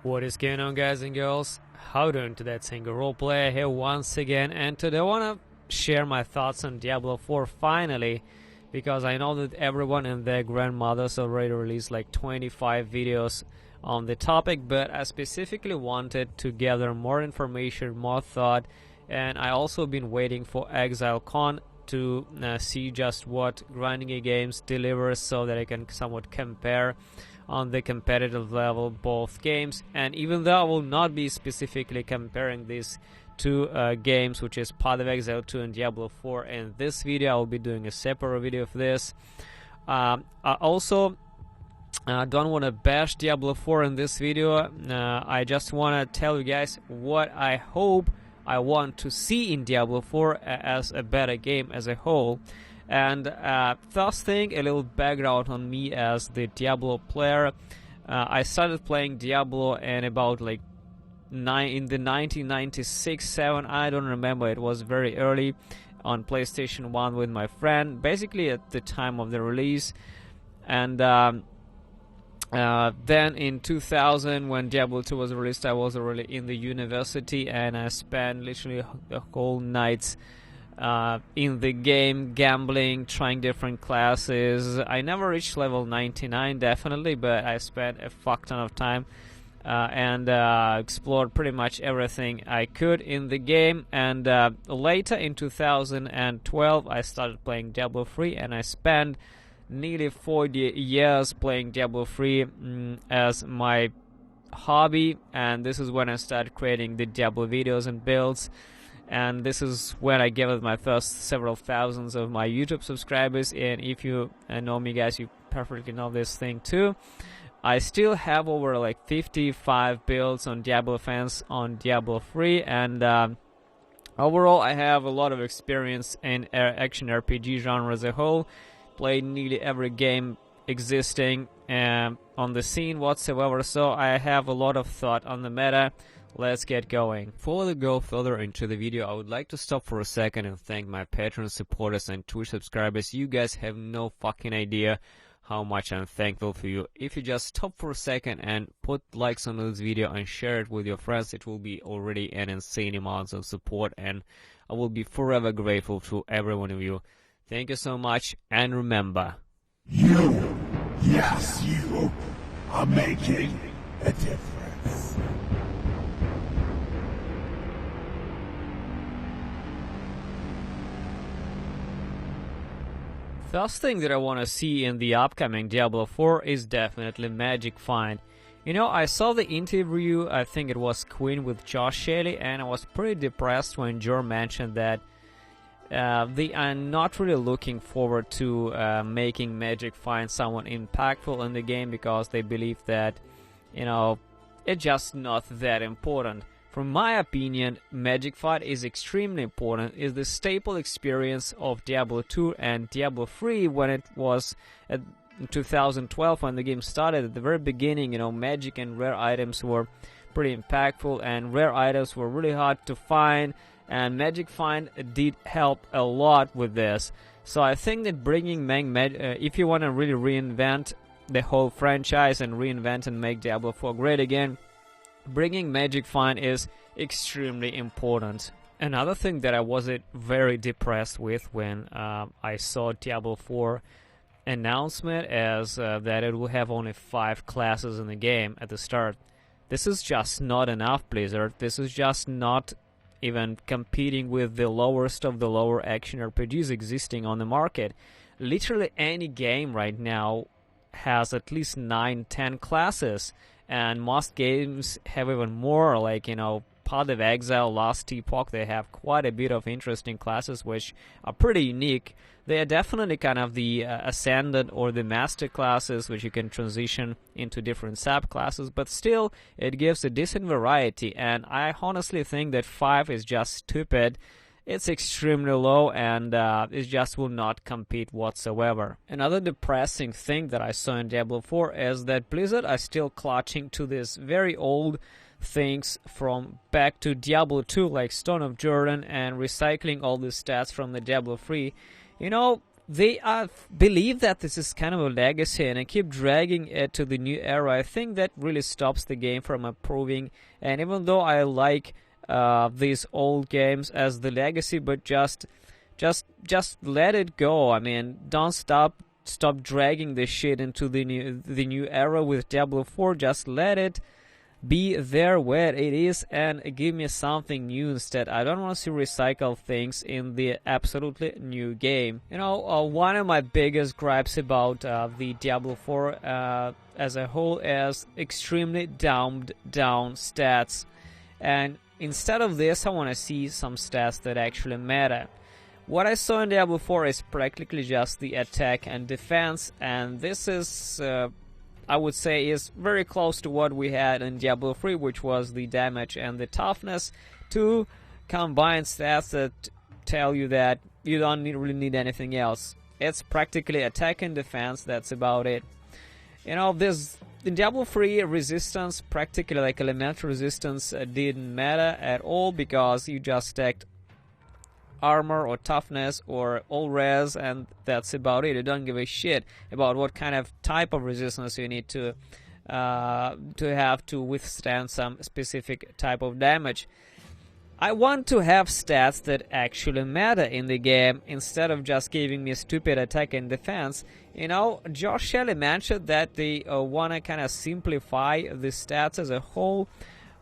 What is going on, guys and girls? How doing today? It's Single Roleplayer here once again, and today I want to share my thoughts on Diablo 4 finally, because I know that everyone and their grandmothers already released like 25 videos on the topic, but I specifically wanted to gather more information, more thought, and I also been waiting for ExileCon to see just what grinding games delivers so that I can somewhat compare on the competitive level both games. And even though I will not be specifically comparing these two games, which is Path of Exile 2 and Diablo 4, in this video I will be doing a separate video of this. I also don't want to bash Diablo 4 in this video. I just want to tell you guys what I hope I want to see in Diablo 4 as a better game as a whole. And first thing, a little background on me as the Diablo player. I started playing Diablo in about like in the 1996-7, I don't remember, it was very early, on PlayStation 1 with my friend, basically at the time of the release. And then in 2000, when Diablo 2 was released, I was already in the university, and I spent literally the whole nights in the game, gambling, trying different classes. I never reached level 99 definitely, but I spent a fuck ton of time and explored pretty much everything I could in the game. And later in 2012 I started playing Diablo 3, and I spent nearly 40 years playing Diablo 3 as my hobby. And this is when I started creating the Diablo videos and builds. And this is when I gathered my first several thousands of my YouTube subscribers. And if you know me, guys, you perfectly know this thing too. I still have over like 55 builds on Diablo fans on Diablo 3, and overall I have a lot of experience in action RPG genre as a whole. Played nearly every game existing on the scene whatsoever, so I have a lot of thought on the meta. Let's get going. Before we go further into the video, I would like to stop for a second and thank my Patreon supporters and Twitch subscribers. You guys have no fucking idea how much I'm thankful for you. If you just stop for a second and put likes on this video and share it with your friends, it will be already an insane amount of support, and I will be forever grateful to every one of you. Thank you so much, and remember, you, yes you, are making a difference. first thing that I want to see in the upcoming Diablo 4 is definitely Magic Find. You know, I saw the interview, I think it was Queen with Josh Shelley, and I was pretty depressed when Jor mentioned that they are not really looking forward to making Magic Find someone impactful in the game, because they believe that, you know, it's just not that important. From my opinion, Magic Fight is extremely important. It's the staple experience of Diablo 2 and Diablo 3 when it was in 2012 when the game started. At the very beginning, you know, magic and rare items were pretty impactful, and rare items were really hard to find, and Magic Find did help a lot with this. So I think that bringing if you want to really reinvent the whole franchise and reinvent and make Diablo 4 great again, bringing Magic Find is extremely important. Another thing that I was very depressed with when I saw Diablo 4 announcement as that it will have only 5 classes in the game at the start. This is just not enough, Blizzard. This is just not even competing with the lowest of the lower action RPGs existing on the market. Literally any game right now has at least 9-10 classes, and most games have even more, like, you know, Path of Exile, Last Epoch, they have quite a bit of interesting classes which are pretty unique. They are definitely kind of the Ascendant or the Master classes, which you can transition into different subclasses, but still it gives a decent variety, and I honestly think that 5 is just stupid. It's extremely low, and it just will not compete whatsoever. Another depressing thing that I saw in Diablo 4 is that Blizzard are still clutching to this very old things from back to Diablo 2, like Stone of Jordan, and recycling all the stats from the Diablo 3. You know, they believe that this is kind of a legacy and keep dragging it to the new era. I think that really stops the game from improving. And even though I like these old games as the legacy, but just let it go. I mean, don't stop dragging this shit into the new era with Diablo 4. Just let it be there where it is and give me something new instead. I don't want to see recycled things in the absolutely new game. You know, one of my biggest gripes about the Diablo 4 as a whole is extremely dumbed down stats. And instead of this, I want to see some stats that actually matter. What I saw in Diablo 4 is practically just the attack and defense, and this is I would say is very close to what we had in Diablo 3, which was the damage and the toughness, two combined stats that tell you that you don't really need anything else. It's practically attack and defense, that's about it. You know, in Diablo 3, resistance, practically like elemental resistance, didn't matter at all because you just stacked armor or toughness or all res, and that's about it. You don't give a shit about what kind of type of resistance you need to have to withstand some specific type of damage. I want to have stats that actually matter in the game instead of just giving me stupid attack and defense. You know, Josh Shelley mentioned that they want to kind of simplify the stats as a whole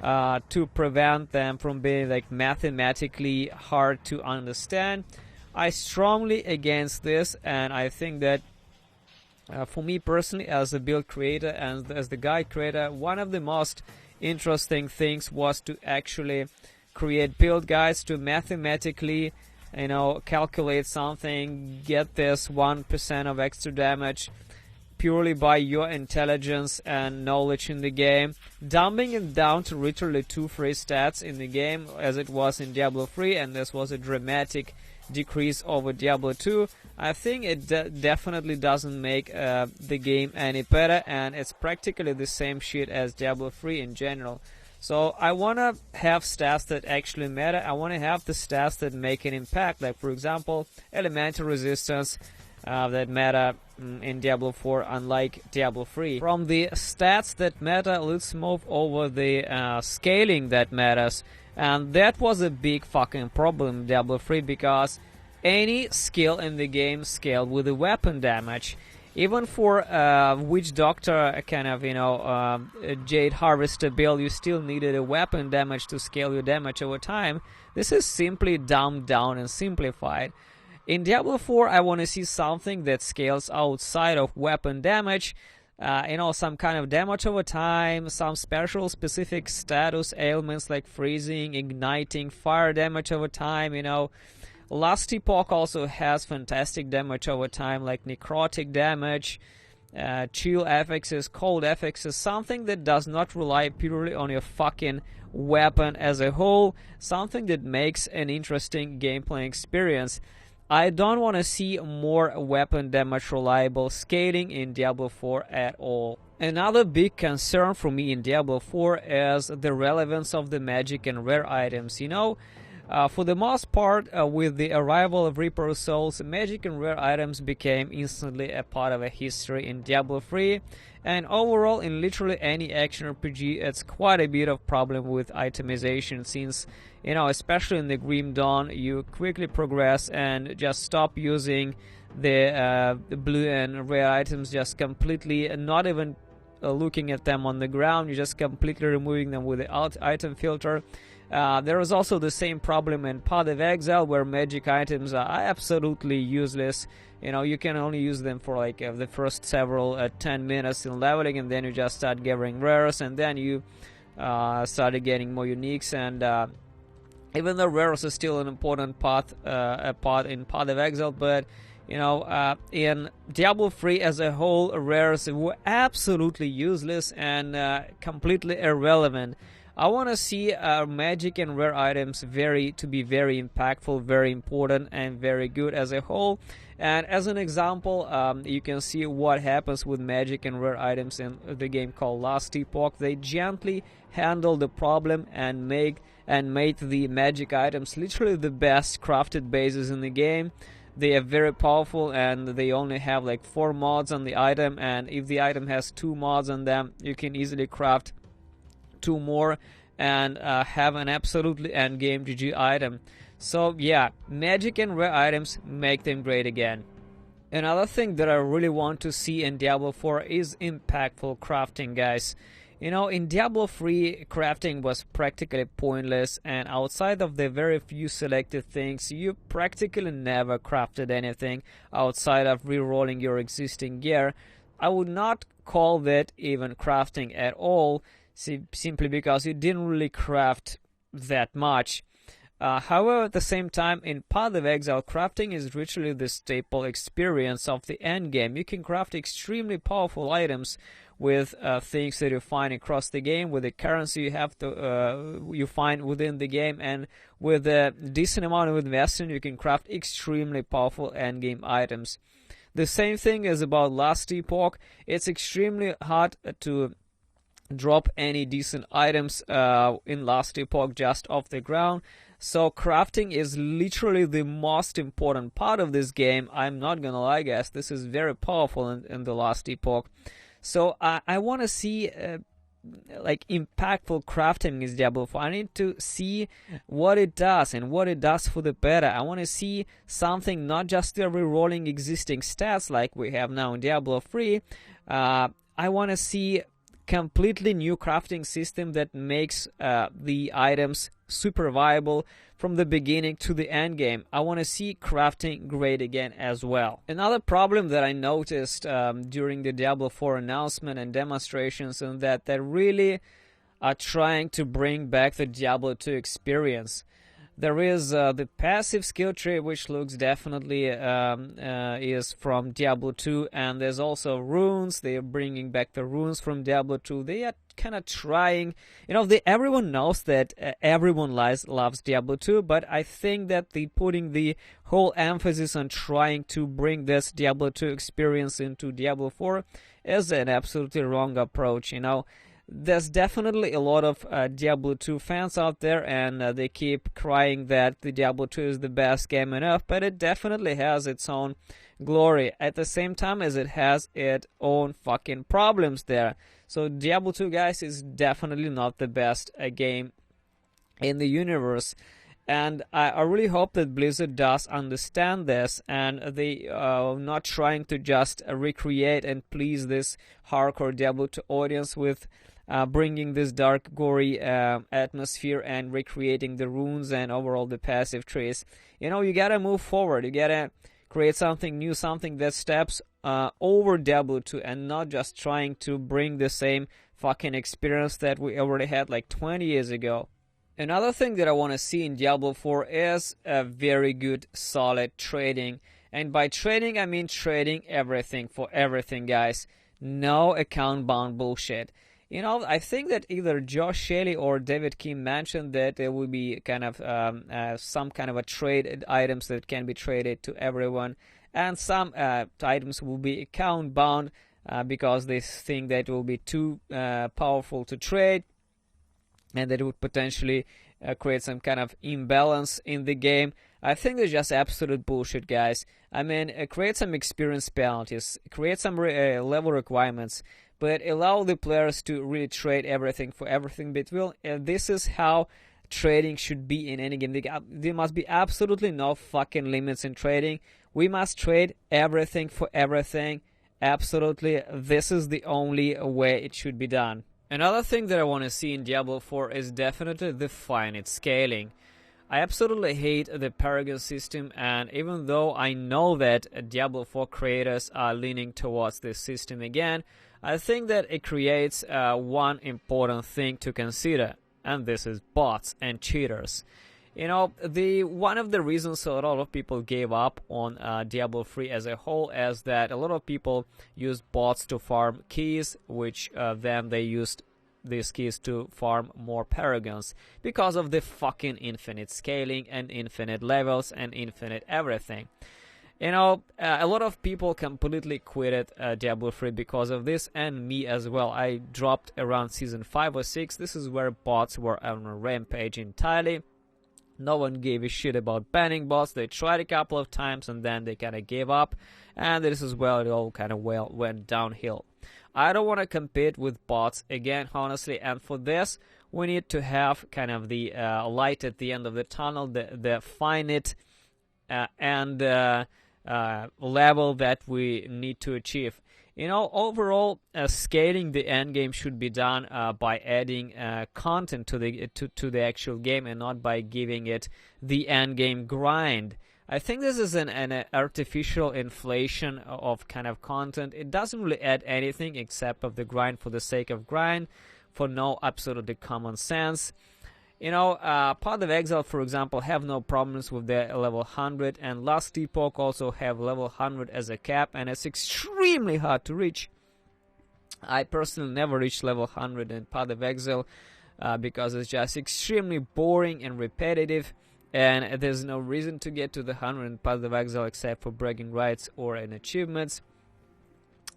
to prevent them from being like mathematically hard to understand. I strongly against this, and I think that for me personally, as a build creator and as the guide creator, one of the most interesting things was to actually create build guides to mathematically, you know, calculate something, get this 1% of extra damage purely by your intelligence and knowledge in the game, dumbing it down to literally 2 free stats in the game as it was in Diablo 3, and this was a dramatic decrease over Diablo 2. I think it definitely doesn't make the game any better, and it's practically the same shit as Diablo 3 in general. So I want to have stats that actually matter. I want to have the stats that make an impact, like for example elemental resistance, that matter in Diablo 4 unlike Diablo 3. From the stats that matter, let's move over the scaling that matters, and that was a big fucking problem in Diablo 3 because any skill in the game scaled with the weapon damage. Even for Witch Doctor kind of, you know, Jade Harvester build, you still needed a weapon damage to scale your damage over time. This is simply dumbed down and simplified. In Diablo 4, I want to see something that scales outside of weapon damage. You know, some kind of damage over time, some special specific status ailments like freezing, igniting, fire damage over time, you know. Last Epoch also has fantastic damage over time, like necrotic damage, chill affixes, cold affixes, something that does not rely purely on your fucking weapon as a whole, something that makes an interesting gameplay experience. I don't want to see more weapon damage reliable scaling in Diablo 4 at all. Another big concern for me in Diablo 4 is the relevance of the magic and rare items. You know, for the most part, with the arrival of Reaper Souls, magic and rare items became instantly a part of a history in Diablo 3. And overall, in literally any action RPG, it's quite a bit of problem with itemization, since, you know, especially in the Grim Dawn, you quickly progress and just stop using the blue and rare items, just completely, not even looking at them on the ground, you're just completely removing them with the item filter. There is also the same problem in Path of Exile, where magic items are absolutely useless. You know, you can only use them for like the first several 10 minutes in leveling, and then you just start gathering rares, and then you started getting more uniques. And even though rares is still an important part in Path of Exile, but you know, in Diablo 3 as a whole, rares were absolutely useless and completely irrelevant. I want to see magic and rare items to be very impactful, very important, and very good as a whole. And as an example, you can see what happens with magic and rare items in the game called Last Epoch. They gently handle the problem and made the magic items literally the best crafted bases in the game. They are very powerful, and they only have like 4 mods on the item, and if the item has 2 mods on them, you can easily craft 2 more and have an absolutely endgame GG item. So yeah, magic and rare items make them great again. Another thing that I really want to see in Diablo 4 is impactful crafting, guys. You know, in Diablo 3, crafting was practically pointless, and outside of the very few selected things, you practically never crafted anything outside of rerolling your existing gear. I would not call that even crafting at all, simply because you didn't really craft that much. However, at the same time, in Path of Exile, crafting is literally the staple experience of the endgame. You can craft extremely powerful items with things that you find across the game, with the currency you have to you find within the game, and with a decent amount of investment, you can craft extremely powerful endgame items. The same thing is about Last Epoch. It's extremely hard to drop any decent items in Last Epoch just off the ground. So crafting is literally the most important part of this game. I'm not gonna lie, guys, this is very powerful in the Last Epoch. So I want to see like impactful crafting in Diablo 4. I need to see what it does and what it does for the better. I want to see something, not just the rerolling existing stats like we have now in Diablo 3. I want to see completely new crafting system that makes the items super viable from the beginning to the end game. I want to see crafting great again as well. Another problem that I noticed during the Diablo 4 announcement and demonstrations is that they really are trying to bring back the Diablo 2 experience. There is the passive skill tree, which looks definitely is from Diablo 2, and there's also runes. They are bringing back the runes from Diablo 2. They are kind of trying, you know, everyone knows that everyone loves Diablo 2, but I think that they putting the whole emphasis on trying to bring this Diablo 2 experience into Diablo 4 is an absolutely wrong approach, you know. There's definitely a lot of Diablo 2 fans out there, and they keep crying that the Diablo 2 is the best game enough, but it definitely has its own glory at the same time as it has its own fucking problems there. So Diablo 2, guys, is definitely not the best game in the universe. And I really hope that Blizzard does understand this, and they are not trying to just recreate and please this hardcore Diablo 2 audience with bringing this dark, gory atmosphere and recreating the runes and overall the passive trees. You know, you gotta move forward. You gotta create something new, something that steps over Diablo 2 and not just trying to bring the same fucking experience that we already had like 20 years ago. Another thing that I want to see in Diablo 4 is a very good, solid trading. And by trading, I mean trading everything for everything, guys. No account-bound bullshit. You know, I think that either Josh Shelley or David Kim mentioned that there will be kind of some kind of a trade items that can be traded to everyone. And some items will be account-bound because they think that it will be too powerful to trade, and that it would potentially create some kind of imbalance in the game. I think it's just absolute bullshit, guys. I mean, create some experience penalties, create some level requirements, but allow the players to really trade everything for everything. But this is how trading should be in any game. There must be absolutely no fucking limits in trading. We must trade everything for everything. Absolutely, this is the only way it should be done. Another thing that I want to see in Diablo 4 is definitely the finite scaling. I absolutely hate the Paragon system, and even though I know that Diablo 4 creators are leaning towards this system again, I think that it creates one important thing to consider, and this is bots and cheaters. You know, one of the reasons a lot of people gave up on Diablo 3 as a whole is that a lot of people used bots to farm keys, which then they used these keys to farm more paragons because of the fucking infinite scaling and infinite levels and infinite everything. You know, a lot of people completely quitted Diablo 3 because of this, and me as well. I dropped around season 5 or 6. This is where bots were on a rampage entirely. No one gave a shit about banning bots. They tried a couple of times and then they kind of gave up. And this is where it all kind of went downhill. I don't want to compete with bots again, honestly. And for this, we need to have kind of the light at the end of the tunnel, the finite level that we need to achieve. You know, overall, scaling the end game should be done by adding content to the actual game and not by giving it the end game grind. I think this is an artificial inflation of kind of content. It doesn't really add anything except of the grind for the sake of grind, for no absolutely common sense. You know, Path of Exile, for example, have no problems with their level 100, and Last Epoch also have level 100 as a cap, and it's extremely hard to reach. I personally never reached level 100 in Path of Exile because it's just extremely boring and repetitive, and there's no reason to get to the 100 in Path of Exile except for bragging rights or in achievements.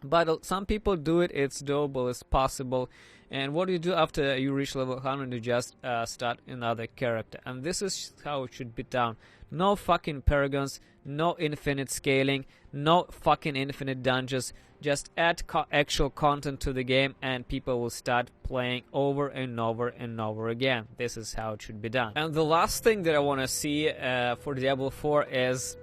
But some people do it, it's doable, it's possible. And what do you do after you reach level 100? You just start another character. And this is how it should be done. No fucking paragons, no infinite scaling, no fucking infinite dungeons. Just add actual content to the game and people will start playing over and over and over again. This is how it should be done. And the last thing that I want to see for Diablo 4 is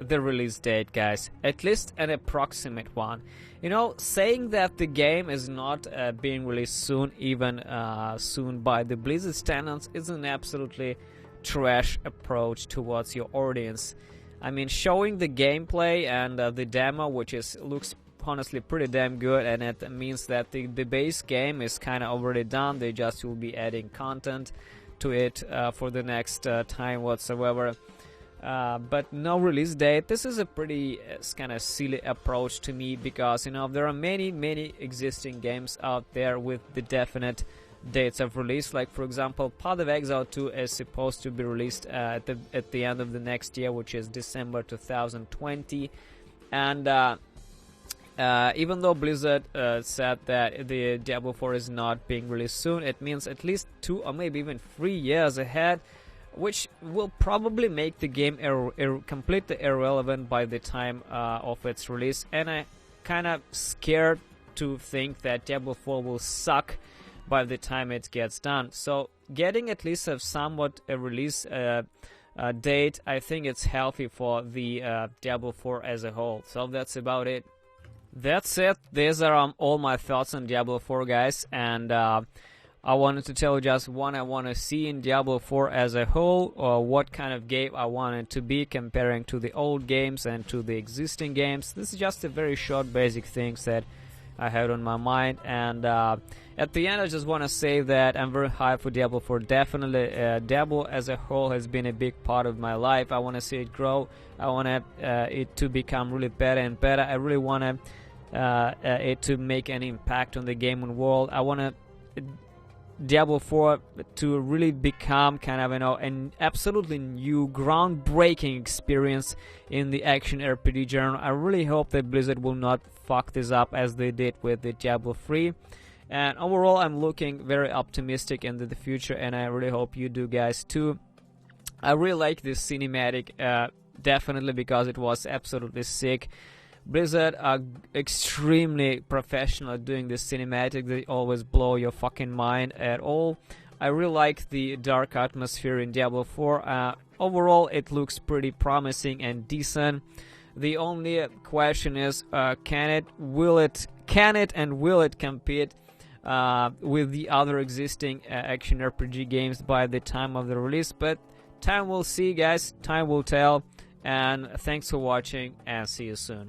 the release date, guys. At least an approximate one. You know, saying that the game is not being released soon, even soon by the Blizzard standards, is an absolutely trash approach towards your audience. I mean, showing the gameplay and the demo, which looks honestly pretty damn good, and it means that the base game is kind of already done. They just will be adding content to it for the next time whatsoever. But no release date. This is a pretty kind of silly approach to me, because you know there are many existing games out there with the definite dates of release. Like for example, Path of Exile 2 is supposed to be released at the end of the next year, which is December 2020. And even though Blizzard said that the Diablo 4 is not being released soon, it means at least 2 or maybe even 3 years ahead, which will probably make the game completely irrelevant by the time of its release. And I kind of scared to think that Diablo 4 will suck by the time it gets done. So getting at least a somewhat release date, I think it's healthy for the Diablo 4 as a whole. So that's about it. That's it. These are all my thoughts on Diablo 4, guys. And I wanted to tell you just what I want to see in Diablo 4 as a whole, or what kind of game I want it to be comparing to the old games and to the existing games. This is just a very short basic things that I had on my mind. And at the end, I just want to say that I'm very hyped for Diablo 4. Definitely, Diablo as a whole has been a big part of my life. I want to see it grow. I want it to become really better and better. I really want it to make an impact on the gaming world. I want Diablo 4 to really become kind of, you know, an absolutely new, groundbreaking experience in the action RPG genre. I really hope that Blizzard will not fuck this up as they did with the Diablo 3. And overall, I'm looking very optimistic into the future, and I really hope you do, guys, too. I really like this cinematic, definitely, because it was absolutely sick. Blizzard are extremely professional at doing this cinematic. They always blow your fucking mind at all. I really like the dark atmosphere in Diablo 4. Overall, it looks pretty promising and decent. The only question is, can it and will it compete with the other existing action RPG games by the time of the release? But time will see, guys. Time will tell. And thanks for watching, and see you soon.